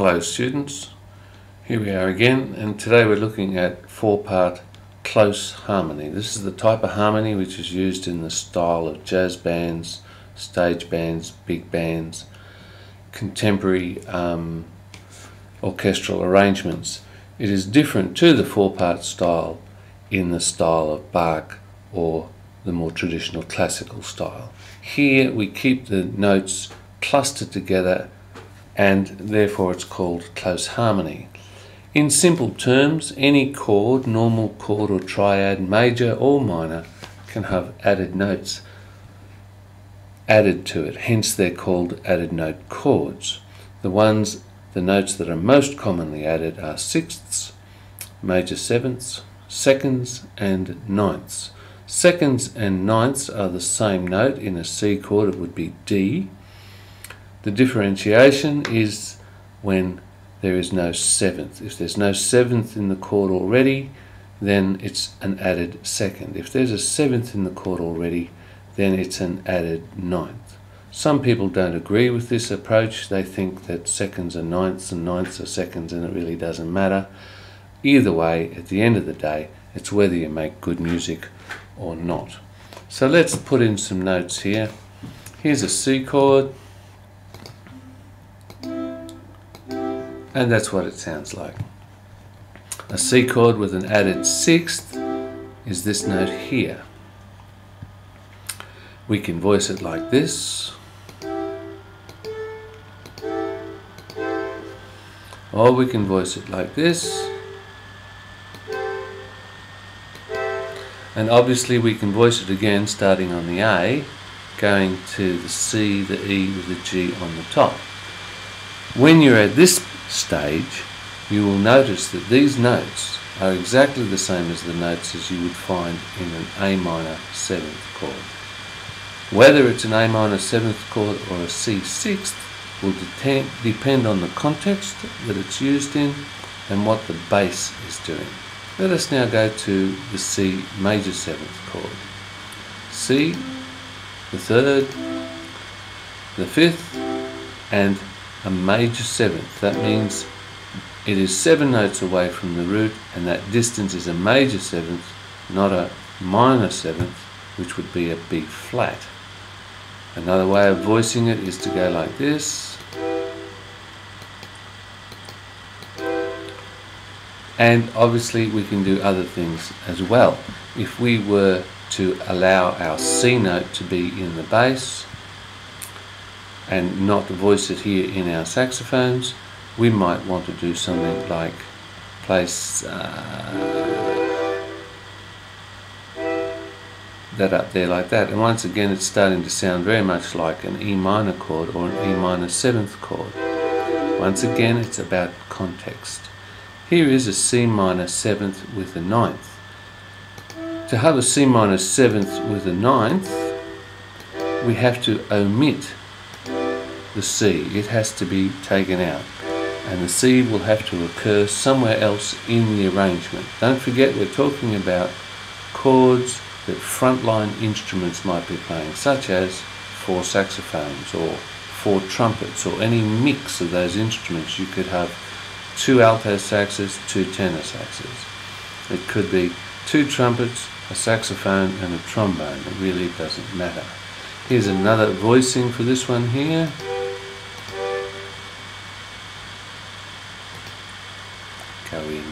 Hello students, here we are again, and today we're looking at four-part close harmony. This is the type of harmony which is used in the style of jazz bands, stage bands, big bands, contemporary orchestral arrangements. It is different to the four-part style in the style of Bach or the more traditional classical style. Here we keep the notes clustered together, and therefore it's called close harmony. In simple terms, any chord, normal chord or triad, major or minor, can have added notes added to it, hence they're called added note chords. The notes that are most commonly added are sixths, major sevenths, seconds and ninths. Seconds and ninths are the same note. In a C chord it would be D. The differentiation is when there is no seventh. If there's no seventh in the chord already, then it's an added second. If there's a seventh in the chord already, then it's an added ninth. Some people don't agree with this approach. They think that seconds are ninths and ninths are seconds, and it really doesn't matter. Either way, at the end of the day, it's whether you make good music or not. So let's put in some notes here. Here's a C chord, and that's what it sounds like. A C chord with an added sixth is this note here. We can voice it like this, or we can voice it like this, and obviously we can voice it again starting on the A, going to the C, the E with the G on the top. When you're at this stage, you will notice that these notes are exactly the same as the notes as you would find in an A minor 7th chord. Whether it's an A minor 7th chord or a C 6th will depend on the context that it's used in and what the bass is doing. Let us now go to the C major 7th chord. C, the 3rd, the 5th, and a major 7th. That means it is 7 notes away from the root, and that distance is a major 7th, not a minor 7th, which would be a B flat. Another way of voicing it is to go like this, and obviously we can do other things as well. If we were to allow our C note to be in the bass and not voice it here in our saxophones, we might want to do something like place that up there like that. And once again it's starting to sound very much like an E minor chord or an E minor 7th chord. Once again it's about context. Here is a C minor 7th with a 9th. To have a C minor 7th with a 9th, we have to omit the C. It has to be taken out, and the C will have to occur somewhere else in the arrangement. Don't forget, we're talking about chords that frontline instruments might be playing, such as 4 saxophones or 4 trumpets, or any mix of those instruments. You could have 2 alto saxes, 2 tenor saxes. It could be 2 trumpets, a saxophone and a trombone. It really doesn't matter. Here's another voicing for this one here. Go in.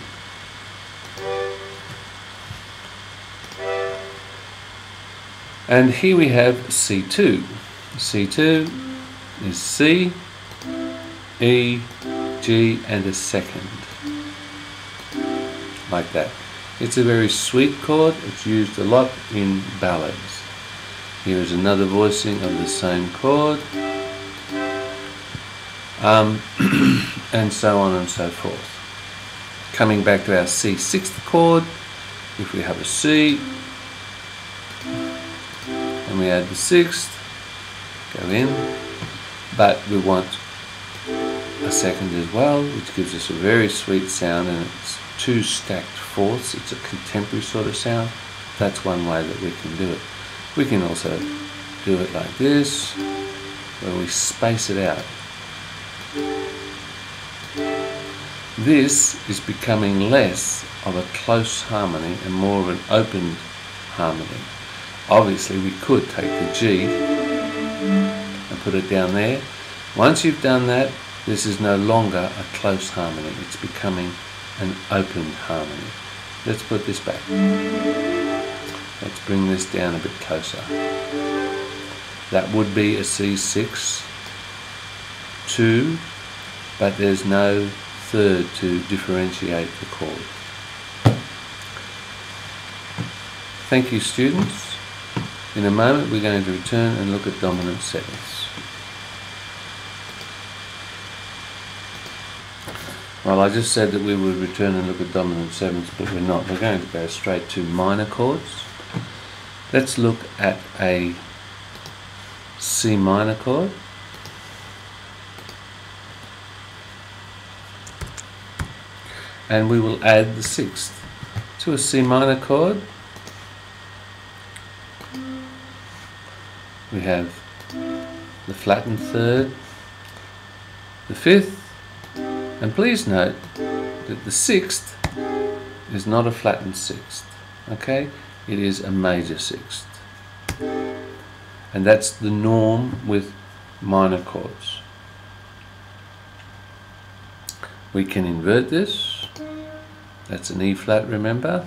And here we have C2. C2 is C, E, G and a second. Like that. It's a very sweet chord. It's used a lot in ballads. Here is another voicing of the same chord. And so on and so forth. Coming back to our C 6th chord, if we have a C and we add the 6th, go in, but we want a second as well, which gives us a very sweet sound, and it's 2 stacked fourths. It's a contemporary sort of sound. That's one way that we can do it. We can also do it like this, where we space it out. this is becoming less of a close harmony and more of an open harmony. Obviously we could take the G and put it down there. Once you've done that, this is no longer a close harmony, it's becoming an open harmony. Let's put this back. Let's bring this down a bit closer. That would be a C6, 2, but there's no third to differentiate the chord. Thank you, students. In a moment we're going to return and look at dominant sevenths. Well, I just said that we would return and look at dominant sevenths, but we're not. We're going to go straight to minor chords. Let's look at a C minor chord. And we will add the sixth to a C minor chord. We have the flattened third, the fifth, and please note that the sixth is not a flattened sixth, okay? It is a major sixth. And that's the norm with minor chords. We can invert this. That's an E flat, remember?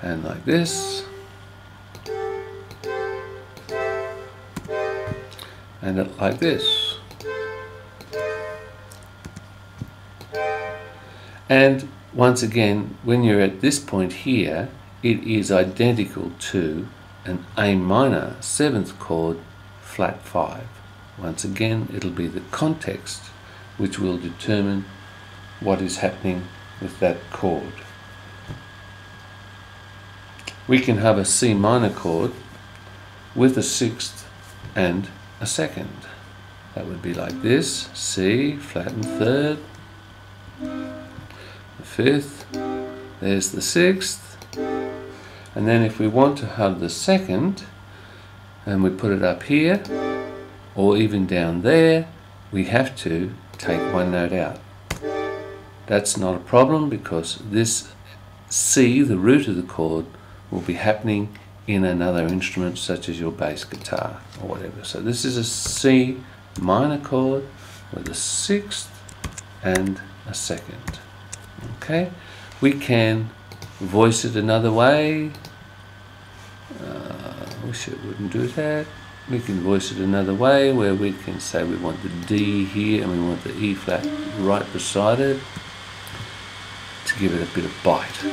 And like this. And like this. And once again, when you're at this point here, it is identical to an A minor seventh chord, flat 5. Once again, it'll be the context which will determine what is happening with that chord. We can have a C minor chord with a sixth and a second. That would be like this: C, flattened third, the fifth, there's the sixth, and then if we want to have the second, and we put it up here, or even down there, we have to take one note out. That's not a problem because this C, the root of the chord, will be happening in another instrument such as your bass guitar or whatever. So this is a C minor chord with a sixth and a second. Okay, we can voice it another way. I wish it wouldn't do that. We can voice it another way where we can say we want the D here and we want the E flat right beside it to give it a bit of bite.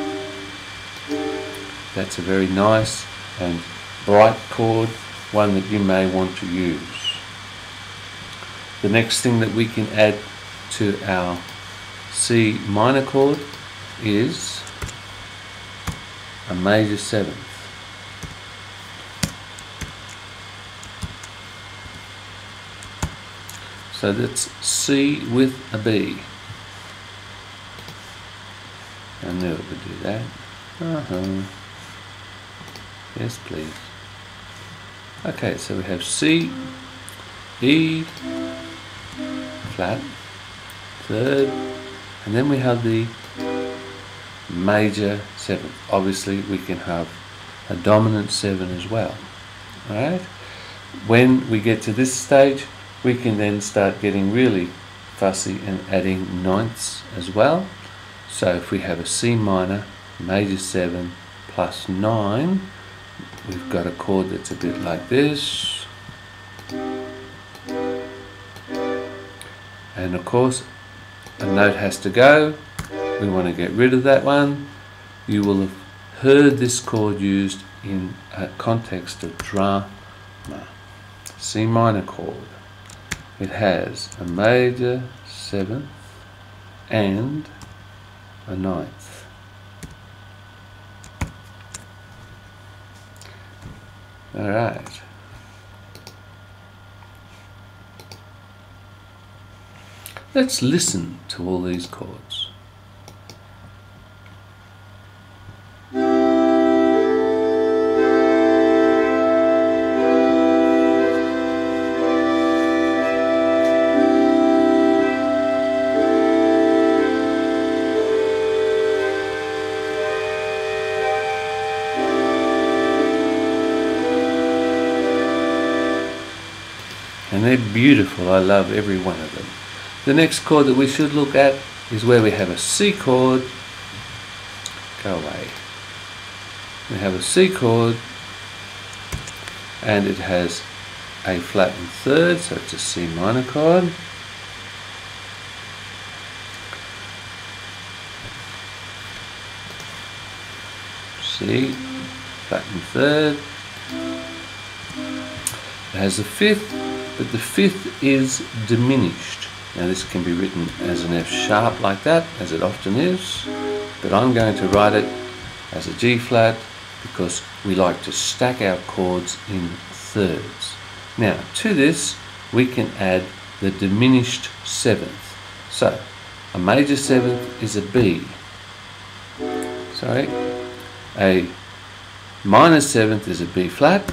That's a very nice and bright chord, one that you may want to use. The next thing that we can add to our C minor chord is a major seventh. So that's C with a B. I knew it would do that. Yes, please. Okay, so we have C, E, flat, third, and then we have the major seventh. Obviously, we can have a dominant seven as well. Alright? When we get to this stage, we can then start getting really fussy and adding ninths as well. So if we have a C minor, major 7 plus 9, we've got a chord that's a bit like this. And of course, a note has to go. We want to get rid of that one. You will have heard this chord used in a context of drama. C minor chord. It has a major 7th and a 9th. Alright. Let's listen to all these chords. and they're beautiful. I love every one of them. The next chord that we should look at is where we have a C chord. Go away. We have a C chord, and it has a flattened third, so it's a C minor chord. C, flattened third. It has a fifth, but the fifth is diminished. Now this can be written as an F sharp like that, as it often is, but I'm going to write it as a G flat because we like to stack our chords in thirds. Now to this we can add the diminished seventh. So a major seventh is a B. Sorry. A minor seventh is a B flat,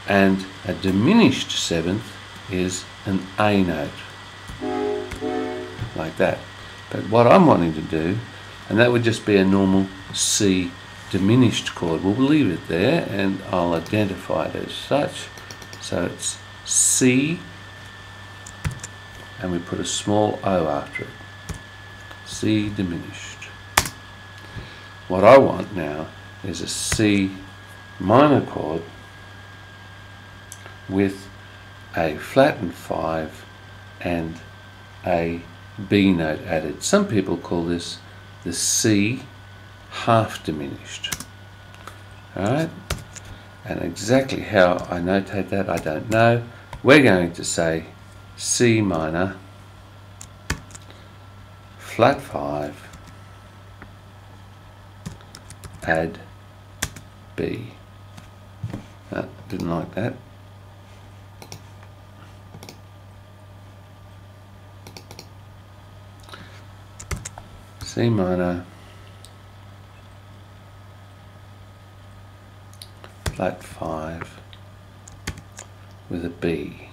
and a diminished seventh is an A note, like that. But what I'm wanting to do, and that would just be a normal C diminished chord, we'll leave it there and I'll identify it as such. So it's C, and we put a small O after it. C diminished. What I want now is a C minor chord with a flattened 5 and a B note added. Some people call this the C half diminished. Alright, and exactly how I notate that I don't know. We're going to say C minor, flat 5, add B. Didn't like that. C minor, flat 5 with a B.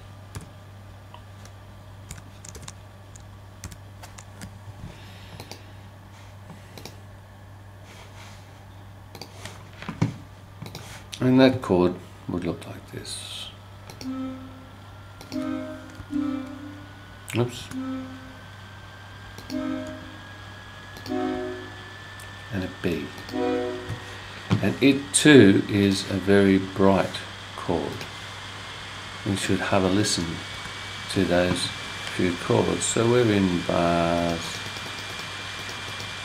And that chord would look like this. Oops. And a B. And it too is a very bright chord. We should have a listen to those few chords. So we're in bar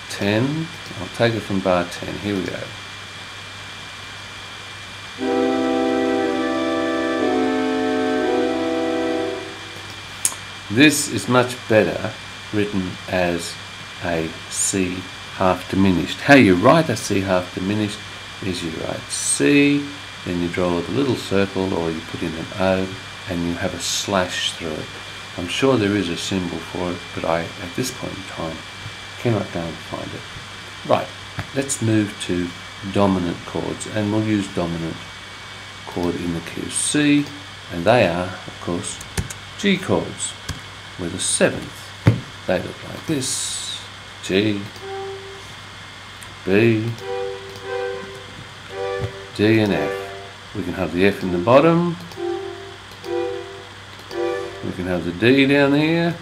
10. I'll take it from bar 10. Here we go. This is much better written as a C half diminished. How you write a C half diminished is you write C, then you draw the little circle or you put in an O and you have a slash through it. I'm sure there is a symbol for it, but I, at this point in time, cannot go and find it. Right, let's move to dominant chords, and we'll use dominant chord in the key of C, and they are, of course, G chords with a seventh. They look like this: G, B, D and F. We can have the F in the bottom, we can have the D down here.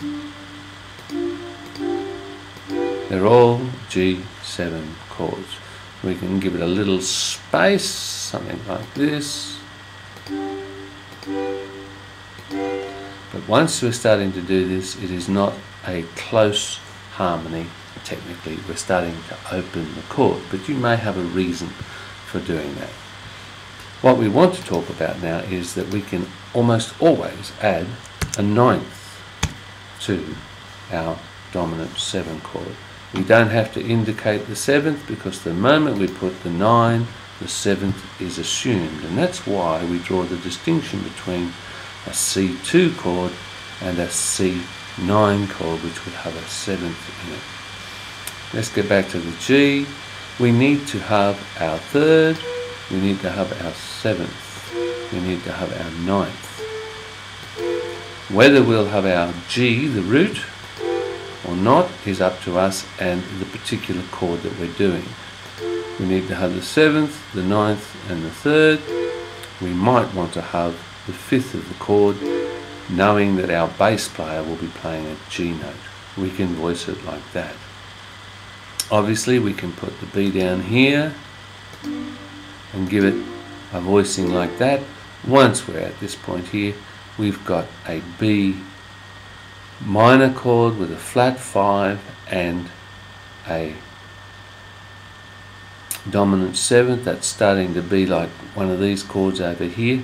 They're all G7 chords. We can give it a little space, something like this. But once we're starting to do this, it is not a close harmony. Technically, we're starting to open the chord, but you may have a reason for doing that. What we want to talk about now is that we can almost always add a ninth to our dominant 7 chord. We don't have to indicate the 7th because the moment we put the 9, the 7th is assumed, and that's why we draw the distinction between a C2 chord and a C9 chord, which would have a 7th in it. Let's get back to the G. We need to have our 3rd, we need to have our 7th, we need to have our 9th. Whether we'll have our G, the root, or not is up to us and the particular chord that we're doing. We need to have the 7th, the 9th and the 3rd. We might want to have the 5th of the chord, knowing that our bass player will be playing a G note. We can voice it like that. Obviously we can put the B down here and give it a voicing like that. Once we're at this point here, we've got a B minor chord with a flat 5 and a dominant 7th. That's starting to be like one of these chords over here,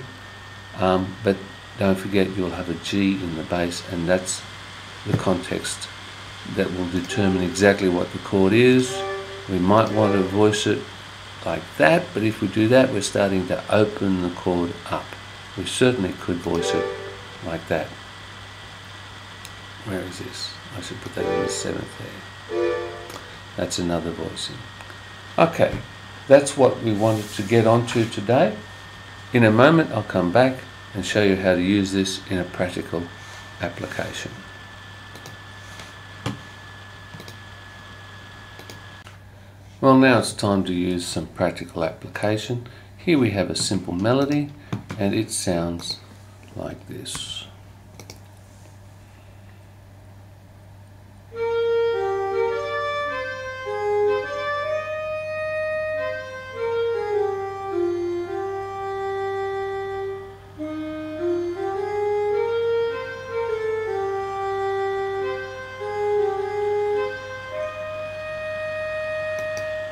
but don't forget you'll have a G in the bass, and that's the context that will determine exactly what the chord is. We might want to voice it like that, but if we do that, we're starting to open the chord up. We certainly could voice it like that. Where is this? I should put that in the 7th there. That's another voicing. Okay, that's what we wanted to get onto today. In a moment I'll come back and show you how to use this in a practical application. Well, now it's time to use some practical application. Here we have a simple melody and it sounds like this.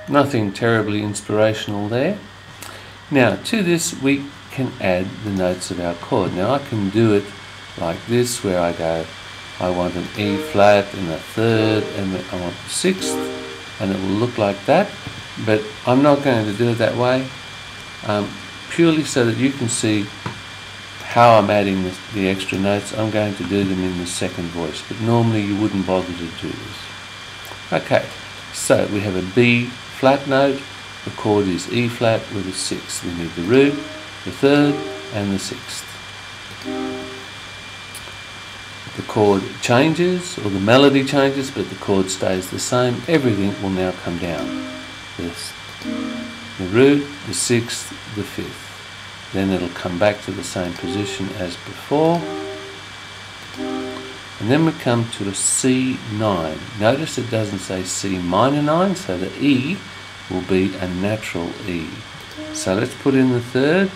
Nothing terribly inspirational there. Now to this we can add the notes of our chord. Now I can do it like this, where I go, I want an E flat and a 3rd and I want the 6th, and it will look like that, but I'm not going to do it that way, purely so that you can see how I'm adding the extra notes. I'm going to do them in the second voice, but normally you wouldn't bother to do this. Okay, so we have a B flat note, the chord is E flat with a 6th. We need the root, the 3rd and the 6th. The chord changes, or the melody changes, but the chord stays the same. Everything will now come down. The root, the 6th, the 5th. Then it'll come back to the same position as before. And then we come to a C9. Notice it doesn't say C minor 9, so the E will be a natural E. So let's put in the 3rd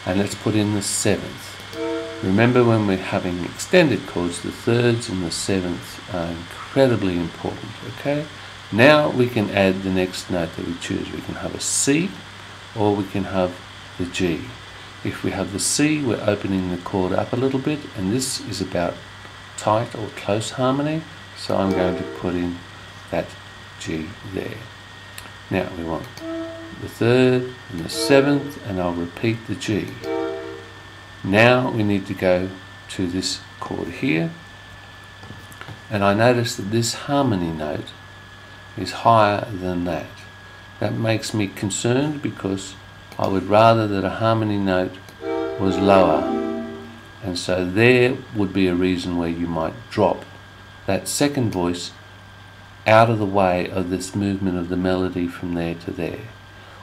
and let's put in the 7th. Remember, when we're having extended chords, the 3rds and the 7th are incredibly important, okay? Now we can add the next note that we choose. We can have a C or we can have the G. If we have the C, we're opening the chord up a little bit, and this is about tight or close harmony, so I'm going to put in that G there. Now we want the 3rd and the 7th, and I'll repeat the G. Now we need to go to this chord here, and I notice that this harmony note is higher than that. That makes me concerned, because I would rather that a harmony note was lower, and so there would be a reason where you might drop that second voice out of the way of this movement of the melody from there to there.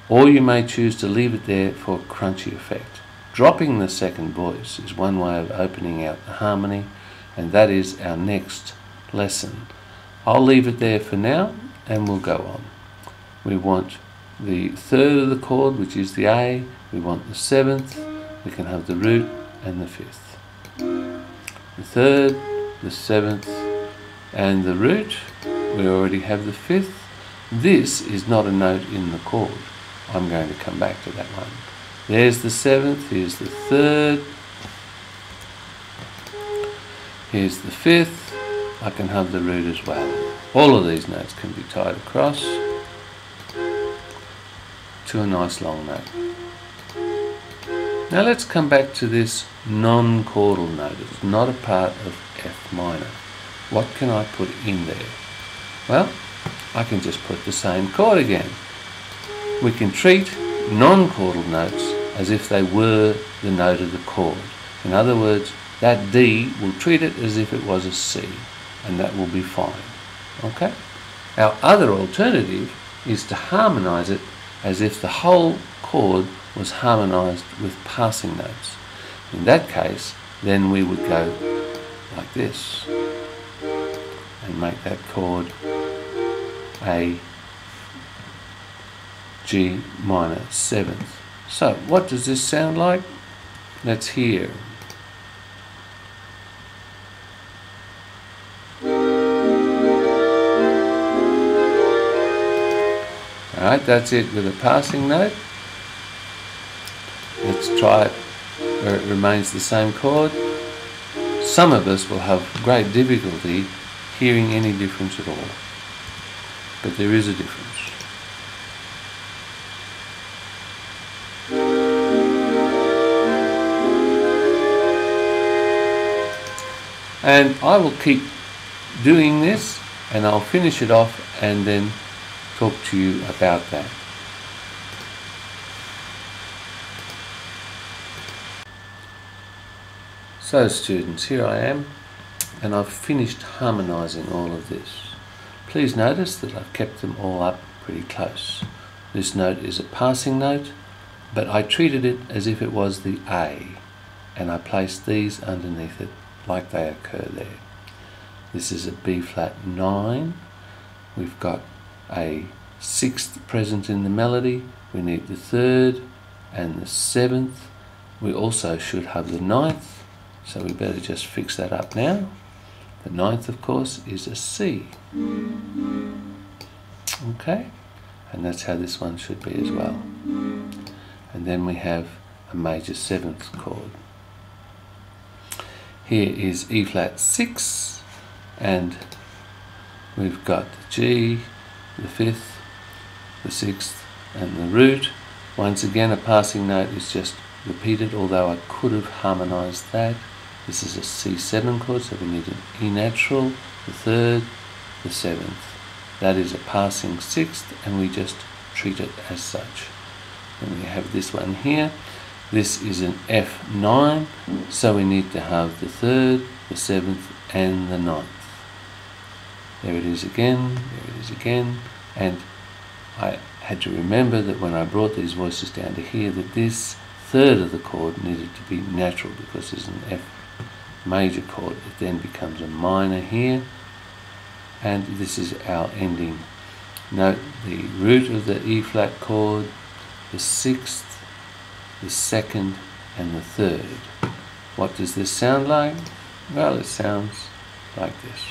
Or you may choose to leave it there for a crunchy effect. Dropping the second voice is one way of opening out the harmony, and that is our next lesson. I'll leave it there for now and we'll go on. We want the 3rd of the chord, which is the A. We want the 7th. We can have the root and the 5th. The 3rd, the 7th and the root. We already have the 5th. This is not a note in the chord. I'm going to come back to that one. There's the 7th, here's the 3rd, here's the 5th. I can have the root as well. All of these notes can be tied across to a nice long note. Now let's come back to this non-chordal note. It's not a part of F minor. What can I put in there? Well, I can just put the same chord again. We can treat non-chordal notes as if they were the note of the chord. In other words, that D will treat it as if it was a C, and that will be fine. Okay? Our other alternative is to harmonize it as if the whole chord was harmonized with passing notes. In that case, then we would go like this and make that chord a G minor 7th. So what does this sound like? Let's hear. Alright, that's it with a passing note. Let's try it where it remains the same chord. Some of us will have great difficulty hearing any difference at all, but there is a difference. And I will keep doing this, and I'll finish it off and then talk to you about that. So students, here I am, and I've finished harmonizing all of this. Please notice that I've kept them all up pretty close. This note is a passing note, but I treated it as if it was the A, and I placed these underneath it like they occur there. This is a B flat 9. We've got a 6th present in the melody. We need the 3rd and the 7th. We also should have the 9th, so we better just fix that up now. The 9th, of course, is a C. Okay, and that's how this one should be as well. And then we have a major 7th chord. Here is E flat 6, and we've got the G, the 5th, the 6th, and the root. Once again, a passing note is just repeated, although I could have harmonized that. This is a C7 chord, so we need an E natural, the 3rd, the 7th. That is a passing 6th, and we just treat it as such. Then we have this one here. This is an F9, so we need to have the 3rd, the 7th, and the 9th. There it is again, there it is again, and I had to remember that when I brought these voices down to here, that this 3rd of the chord needed to be natural, because there's an F major chord. It then becomes a minor here, and this is our ending. Note the root of the E flat chord, the 6th, the 2nd, and the 3rd. What does this sound like? Well, it sounds like this.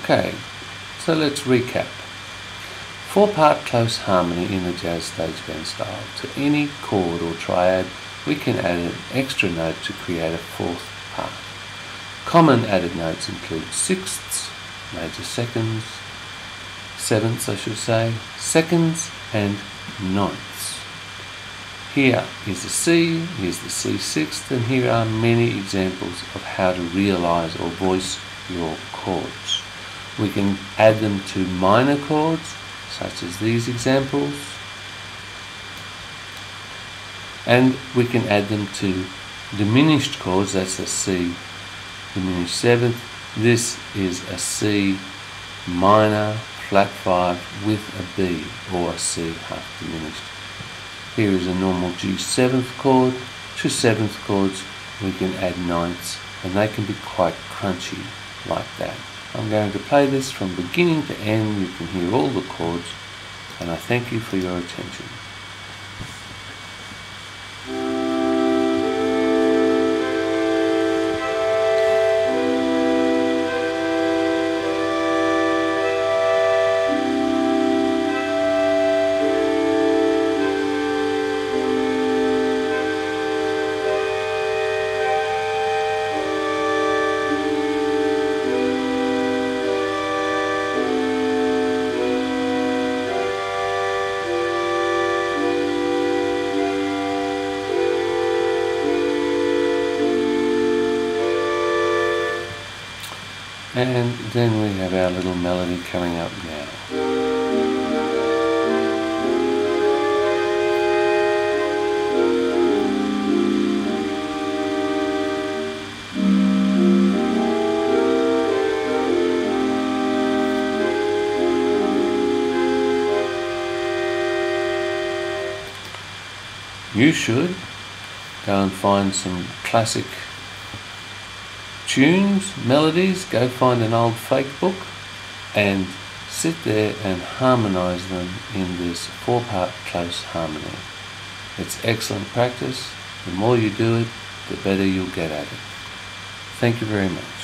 Okay, so let's recap. 4-part close harmony in the jazz stage band style. To any chord or triad, we can add an extra note to create a 4th part. Common added notes include 6ths, major 2nds, 7ths I should say, 2nds, and 9ths. Here is the C, here's the C6th, and here are many examples of how to realize or voice your chords. We can add them to minor chords, such as these examples, and we can add them to diminished chords. That's a C diminished 7th. This is a C minor flat 5 with a B, or a C half diminished. Here is a normal G 7th chord. To 7th chords we can add 9ths, and they can be quite crunchy like that. I'm going to play this from beginning to end. You can hear all the chords, and I thank you for your attention. And then we have our little melody coming up now. You should go and find some classic tunes, melodies, go find an old fake book and sit there and harmonise them in this 4-part close harmony. It's excellent practice. The more you do it, the better you'll get at it. Thank you very much.